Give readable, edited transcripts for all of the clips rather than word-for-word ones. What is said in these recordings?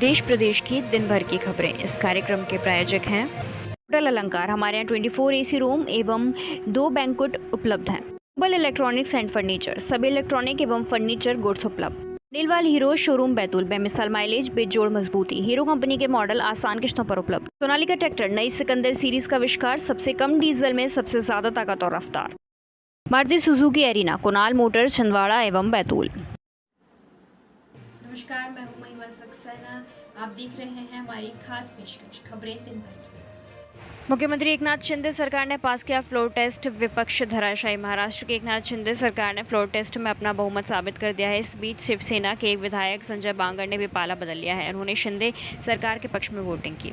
देश प्रदेश की दिन भर की खबरें। इस कार्यक्रम के प्रायोजक हैं होटल अलंकार। हमारे यहाँ 24 एसी रूम एवं 2 बैंक्वेट उपलब्ध हैं। ग्लोबल इलेक्ट्रॉनिक्स एंड फर्नीचर, सभी इलेक्ट्रॉनिक एवं फर्नीचर गुड्स उपलब्ध। नीलवाल हीरो शोरूम बैतूल, बेमिसाल माइलेज, बेजोड़ मजबूती। हीरो कंपनी के मॉडल आसान किस्तों पर उपलब्ध। सोनालिका ट्रैक्टर, नई सिकंदर सीरीज का आविष्कार, सबसे कम डीजल में सबसे ज्यादा ताकत और रफ्तार। Maruti Suzuki arena, Kunal motor, Chhindwara एवं बैतूल। नमस्कार, मैं हूं महिमा सक्सेना। आप देख रहे हैं हमारी खास पेशकश खबरें दिन भर की। मुख्यमंत्री एकनाथ शिंदे सरकार ने पास किया फ्लोर टेस्ट, विपक्ष धराशायी। महाराष्ट्र के एकनाथ शिंदे सरकार ने फ्लोर टेस्ट में अपना बहुमत साबित कर दिया है। इस बीच शिवसेना के एक विधायक संजय बांगर ने भी पाला बदल लिया है। उन्होंने शिंदे सरकार के पक्ष में वोटिंग की।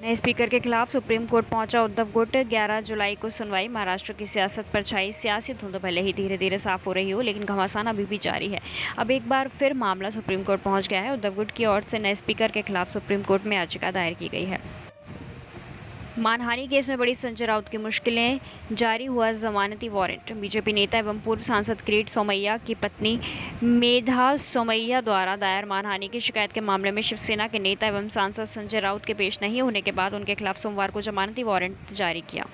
नए स्पीकर के खिलाफ सुप्रीम कोर्ट पहुंचा उद्धव गुट। 11 जुलाई को सुनवाई। महाराष्ट्र की सियासत पर छाई सियासी धुंध भले ही धीरे धीरे साफ हो रही हो, लेकिन घमासान अभी भी जारी है। अब एक बार फिर मामला सुप्रीम कोर्ट पहुंच गया है। उद्धव गुट की ओर से नए स्पीकर के खिलाफ सुप्रीम कोर्ट में याचिका दायर की गई है। मानहानि केस में बड़ी संजय राउत की मुश्किलें, जारी हुआ जमानती वारंट। बीजेपी नेता एवं पूर्व सांसद किरीट सोमैया की पत्नी मेधा सोमैया द्वारा दायर मानहानि की शिकायत के मामले में शिवसेना के नेता एवं सांसद संजय राउत के पेश नहीं होने के बाद उनके खिलाफ सोमवार को जमानती वारंट जारी किया।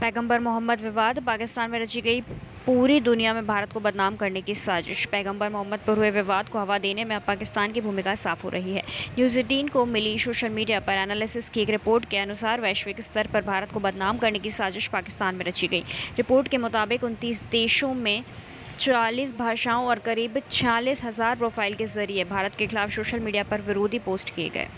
पैगंबर मोहम्मद विवाद, पाकिस्तान में रची गई पूरी दुनिया में भारत को बदनाम करने की साजिश। पैगंबर मोहम्मद पर हुए विवाद को हवा देने में अब पाकिस्तान की भूमिका साफ हो रही है। न्यूज़ 18 को मिली सोशल मीडिया पर एनालिसिस की एक रिपोर्ट के अनुसार वैश्विक स्तर पर भारत को बदनाम करने की साजिश पाकिस्तान में रची गई। रिपोर्ट के मुताबिक 29 देशों में 44 भाषाओं और करीब 46,000 प्रोफाइल के जरिए भारत के खिलाफ सोशल मीडिया पर विरोधी पोस्ट किए गए।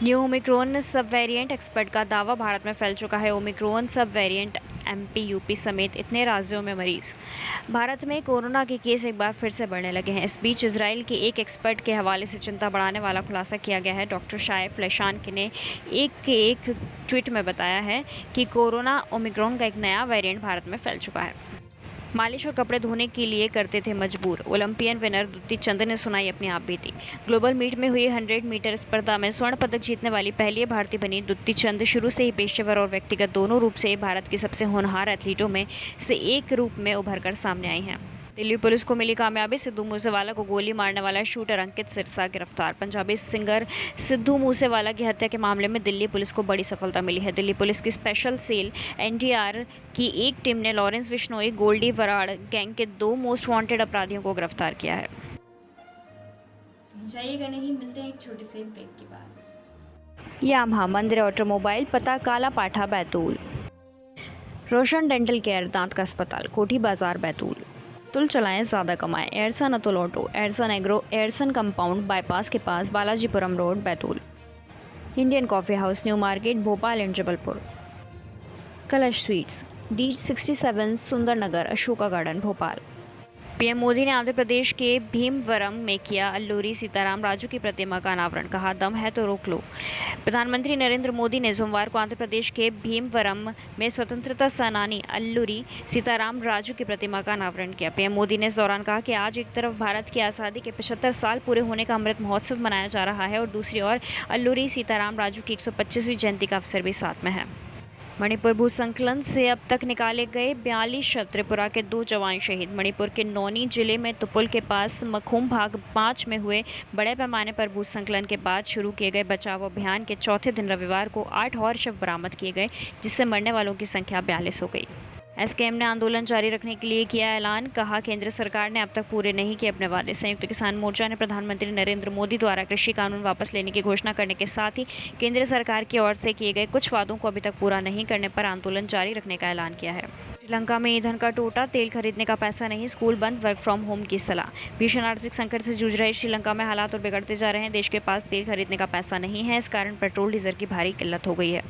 न्यू ओमिक्रॉन सब वेरिएंट, एक्सपर्ट का दावा, भारत में फैल चुका है ओमिक्रॉन सब वेरिएंट। एमपी, यूपी समेत इतने राज्यों में मरीज। भारत में कोरोना के केस एक बार फिर से बढ़ने लगे हैं। इस बीच इजराइल के एक एक्सपर्ट के हवाले से चिंता बढ़ाने वाला खुलासा किया गया है। डॉक्टर शायफ लेशान ने एक ट्वीट में बताया है कि कोरोना ओमिक्रॉन का एक नया वेरिएंट भारत में फैल चुका है। मालिश और कपड़े धोने के लिए करते थे मजबूर। ओलंपियन विनर दुती चंद ने सुनाई अपनी आप बीती। ग्लोबल मीट में हुई 100 मीटर स्पर्धा में स्वर्ण पदक जीतने वाली पहली भारतीय बनी दुती चंद शुरू से ही पेशेवर और व्यक्तिगत दोनों रूप से भारत की सबसे होनहार एथलीटों में से एक रूप में उभरकर सामने आई हैं। दिल्ली पुलिस को मिली कामयाबी। सिद्धू मूसेवाला को गोली मारने वाला शूटर अंकित सिरसा गिरफ्तार। पंजाबी सिंगर सिद्धू मूसेवाला की हत्या के मामले में दिल्ली पुलिस को बड़ी सफलता मिली है। दिल्ली पुलिस की स्पेशल सेल एनडीआर की एक टीम ने लॉरेंस बिश्नोई, गोल्डी वराड़ गैंग के 2 मोस्ट वांटेड अपराधियों को गिरफ्तार किया है। जाइएगा नहीं, मिलते हैं एक छोटे से ब्रेक के बाद। यामाहा मंदिर ऑटोमोबाइल, पता काला पाठा बैतूल। रोशन डेंटल केयर, दांत का अस्पताल, कोठी बाजार बैतूल। तुल चलाएं ज़्यादा कमाएं, एयरसन अतुल ऑटो, एयरसन एग्रो, एयरसन कंपाउंड, बाईपास के पास, Balajipuram road Betul. Indian coffee house, new market Bhopal and Jabalpur. Kalash sweets, D67 Sundar Nagar, Ashoka garden Bhopal. PM Modi ने आंध्र प्रदेश के भीमवरम में किया अल्लूरी सीताराम राजू की प्रतिमा का अनावरण। कहा, दम है तो रोक लो। प्रधानमंत्री नरेंद्र मोदी ने सोमवार को आंध्र प्रदेश के भीमवरम में स्वतंत्रता सेनानी अल्लूरी सीताराम राजू की प्रतिमा का अनावरण किया। पीएम मोदी ने इस दौरान कहा कि आज एक तरफ भारत की आज़ादी के 75 साल पूरे होने का अमृत महोत्सव मनाया जा रहा है और दूसरी ओर अल्लूरी सीताराम राजू की 125वीं जयंती का अवसर भी साथ में है। मणिपुर भूस्खलन से अब तक निकाले गए 42 शव, त्रिपुरा के 2 जवान शहीद। मणिपुर के नौनी जिले में तुपुल के पास मखूम भाग 5 में हुए बड़े पैमाने पर भूस्खलन के बाद शुरू किए गए बचाव अभियान के चौथे दिन रविवार को 8 और शव बरामद किए गए, जिससे मरने वालों की संख्या 42 हो गई। एसकेएम ने आंदोलन जारी रखने के लिए किया ऐलान। कहा, केंद्र सरकार ने अब तक पूरे नहीं किए अपने वादे। संयुक्त किसान मोर्चा ने प्रधानमंत्री नरेंद्र मोदी द्वारा कृषि कानून वापस लेने की घोषणा करने के साथ ही केंद्र सरकार की ओर से किए गए कुछ वादों को अभी तक पूरा नहीं करने पर आंदोलन जारी रखने का ऐलान किया है। श्रीलंका में ईंधन का टोटा, तेल खरीदने का पैसा नहीं, स्कूल बंद, वर्क फ्रॉम होम की सलाह। भीषण आर्थिक संकट से जूझ रहे श्रीलंका में हालात और बिगड़ते जा रहे हैं। देश के पास तेल खरीदने का पैसा नहीं है। इस कारण पेट्रोल डीजल की भारी किल्लत हो गई है।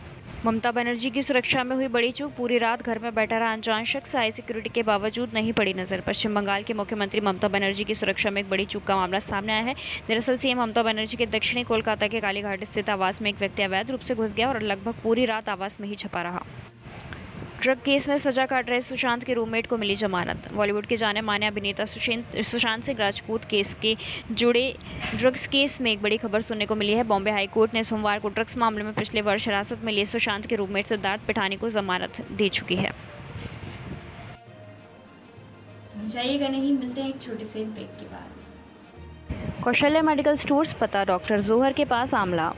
ममता बनर्जी की सुरक्षा में हुई बड़ी चूक, पूरी रात घर में बैठा रहा अनजान शख्स, हाई सिक्योरिटी के बावजूद नहीं पड़ी नजर। पश्चिम बंगाल के मुख्यमंत्री ममता बनर्जी की सुरक्षा में एक बड़ी चूक का मामला सामने आया है। दरअसल सीएम ममता बनर्जी के दक्षिणी कोलकाता के कालीघाट स्थित आवास में एक व्यक्ति अवैध रूप से घुस गया और लगभग पूरी रात आवास में ही छपा रहा। ड्रग केस में सजा काट रहे सुशांत के रूममेट को मिली जमानत। बॉलीवुड के जाने माने अभिनेता सुशांत सिंह राजपूत केस के जुड़े ड्रग्स केस में एक बड़ी खबर सुनने को मिली है। बॉम्बे हाई कोर्ट ने सोमवार को ड्रग्स मामले में पिछले वर्ष हिरासत में लिए सुशांत के रूममेट सिद्धार्थ पिठानी को जमानत दे चुकी है। जाइएगा नहीं, मिलते हैं एक छोटे से ब्रेक के बाद। कौशल्या मेडिकल स्टोर्स पता डॉक्टर जोहर के पास आमला।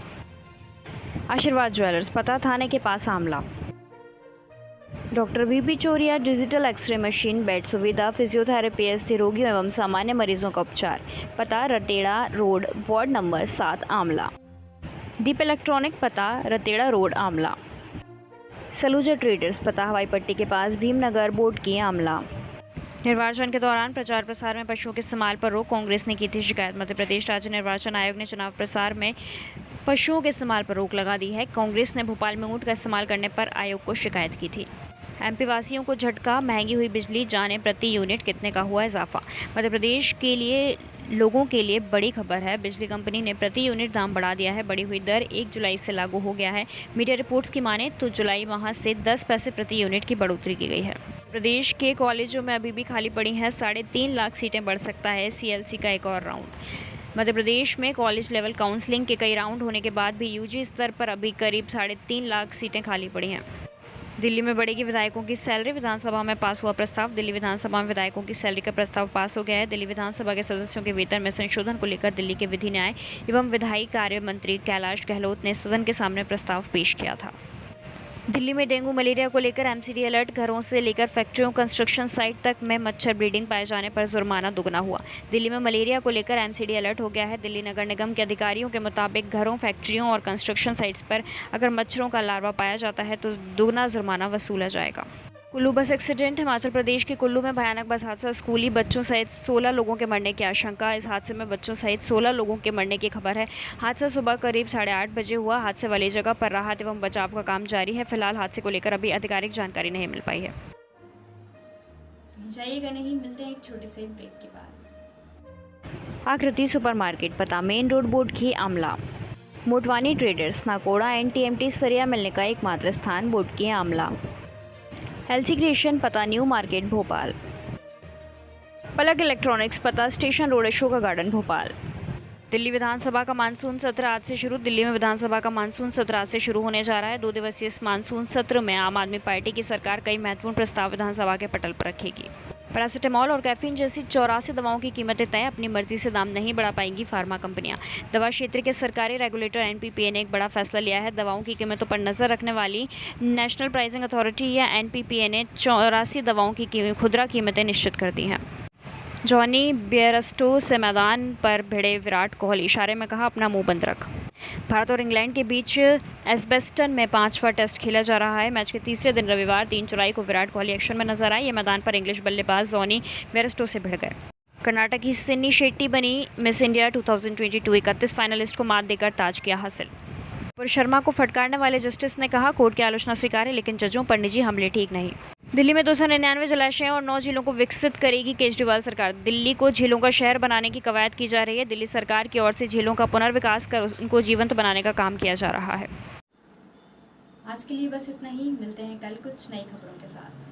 आशीर्वाद ज्वेलर्स पता थाने के पास आमला। डॉक्टर वीपी चोरिया डिजिटल एक्सरे मशीन, बेड सुविधा, फिजियोथेरेपी, अस्थि रोगियों एवं सामान्य मरीजों का उपचार, पता रतेड़ा रोड, वार्ड नंबर 7 आमला। दीप इलेक्ट्रॉनिक पता रतेड़ा रोड आमला। सलूजा ट्रेडर्स पता हवाई पट्टी के पास भीमनगर, बोर्ड की आमला। निर्वाचन के दौरान प्रचार प्रसार में पशुओं के इस्तेमाल पर रोक, कांग्रेस ने की थी शिकायत। मध्य प्रदेश राज्य निर्वाचन आयोग ने चुनाव प्रसार में पशुओं के इस्तेमाल पर रोक लगा दी है। कांग्रेस ने भोपाल में ऊंट का इस्तेमाल करने पर आयोग को शिकायत की थी। एमपी वासियों को झटका, महंगी हुई बिजली, जाने प्रति यूनिट कितने का हुआ इजाफा। मध्य प्रदेश के लिए लोगों के लिए बड़ी खबर है। बिजली कंपनी ने प्रति यूनिट दाम बढ़ा दिया है। बढ़ी हुई दर 1 जुलाई से लागू हो गया है। मीडिया रिपोर्ट्स की माने तो जुलाई माह से 10 पैसे प्रति यूनिट की बढ़ोतरी की गई है। प्रदेश के कॉलेजों में अभी भी खाली पड़ी हैं 3.5 लाख सीटें, बढ़ सकता है सीएलसी का एक और राउंड। मध्य प्रदेश में कॉलेज लेवल काउंसलिंग के कई राउंड होने के बाद भी यूजी स्तर पर अभी करीब 3.5 लाख सीटें खाली पड़ी हैं। दिल्ली में बढ़ेगी विधायकों की सैलरी, विधानसभा में पास हुआ प्रस्ताव। दिल्ली विधानसभा में विधायकों की सैलरी का प्रस्ताव पास हो गया है। दिल्ली विधानसभा के सदस्यों के वेतन में संशोधन को लेकर दिल्ली के विधि न्याय एवं विधायी कार्य मंत्री कैलाश गहलोत ने सदन के सामने प्रस्ताव पेश किया था। दिल्ली में डेंगू मलेरिया को लेकर एमसीडी अलर्ट, घरों से लेकर फैक्ट्रियों, कंस्ट्रक्शन साइट तक में मच्छर ब्रीडिंग पाए जाने पर जुर्माना दुगना हुआ। दिल्ली में मलेरिया को लेकर एमसीडी अलर्ट हो गया है। दिल्ली नगर निगम के अधिकारियों के मुताबिक घरों, फैक्ट्रियों और कंस्ट्रक्शन साइट्स पर अगर मच्छरों का लार्वा पाया जाता है तो दुगना जुर्माना वसूला जाएगा। कुल्लू बस एक्सीडेंट, हिमाचल प्रदेश के कुल्लू में भयानक बस हादसा, स्कूली बच्चों सहित 16 लोगों के मरने की आशंका। इस हादसे में बच्चों सहित 16 लोगों के मरने की खबर है। हादसा सुबह करीब 8:30 बजे हुआ। हादसे वाली जगह पर राहत एवं बचाव का काम जारी है। फिलहाल हादसे को लेकर अभी आधिकारिक जानकारी नहीं मिल पाई है। जाइएगा नहीं, मिलते हैं एक छोटे से ब्रेक के बाद। आकृति सुपरमार्केट पता मेन रोड, बोर्ड की आमला। मोटवानी ट्रेडर्स नाकोड़ा एनटीएमटी सरिया मिलने का एकमात्र स्थान, बोर्ड की आमला। एलसी क्रिएशन पता new market Bhopal. Palak electronics पता station road, Ashoka garden Bhopal. Delhi विधानसभा का मानसून सत्र आज से शुरू। दिल्ली में विधानसभा का मानसून सत्र आज से शुरू होने जा रहा है। 2 दिवसीय इस मानसून सत्र में आम आदमी पार्टी की सरकार कई महत्वपूर्ण प्रस्ताव विधानसभा के पटल पर रखेगी। पैरासिटामॉल और कैफीन जैसी 84 दवाओं की कीमतें तय, अपनी मर्जी से दाम नहीं बढ़ा पाएंगी फार्मा कंपनियां। दवा क्षेत्र के सरकारी रेगुलेटर एनपीपीए ने एक बड़ा फैसला लिया है। दवाओं की कीमतों पर नजर रखने वाली नेशनल प्राइसिंग अथॉरिटी या एनपीपीए ने 84 दवाओं की खुदरा कीमतें निश्चित कर दी हैं। जॉनी बेयरस्टो से मैदान पर भिड़े विराट कोहली, इशारे में कहा अपना मुंह बंद रख। भारत और इंग्लैंड के बीच एस्बेस्टन में 5वां टेस्ट खेला जा रहा है। मैच के तीसरे दिन रविवार 3 जुलाई को विराट कोहली एक्शन में नजर आए। ये मैदान पर इंग्लिश बल्लेबाज जॉनी बेयरस्टो से भिड़ गए। कर्नाटक की सिन्नी शेट्टी बनी मिस इंडिया 2022। 31 फाइनलिस्ट को मात देकर ताज किया हासिल। पुरुष शर्मा को फटकारने वाले जस्टिस ने कहा कोर्ट की आलोचना स्वीकार है, लेकिन जजों पर निजी हमले ठीक नहीं। दिल्ली में 299 जलाशयों और 9 झीलों को विकसित करेगी केजरीवाल सरकार। दिल्ली को झीलों का शहर बनाने की कवायद की जा रही है। दिल्ली सरकार की ओर से झीलों का पुनर्विकास कर उनको जीवंत बनाने का काम किया जा रहा है। आज के लिए बस इतना ही, मिलते हैं कल कुछ नई खबरों के साथ।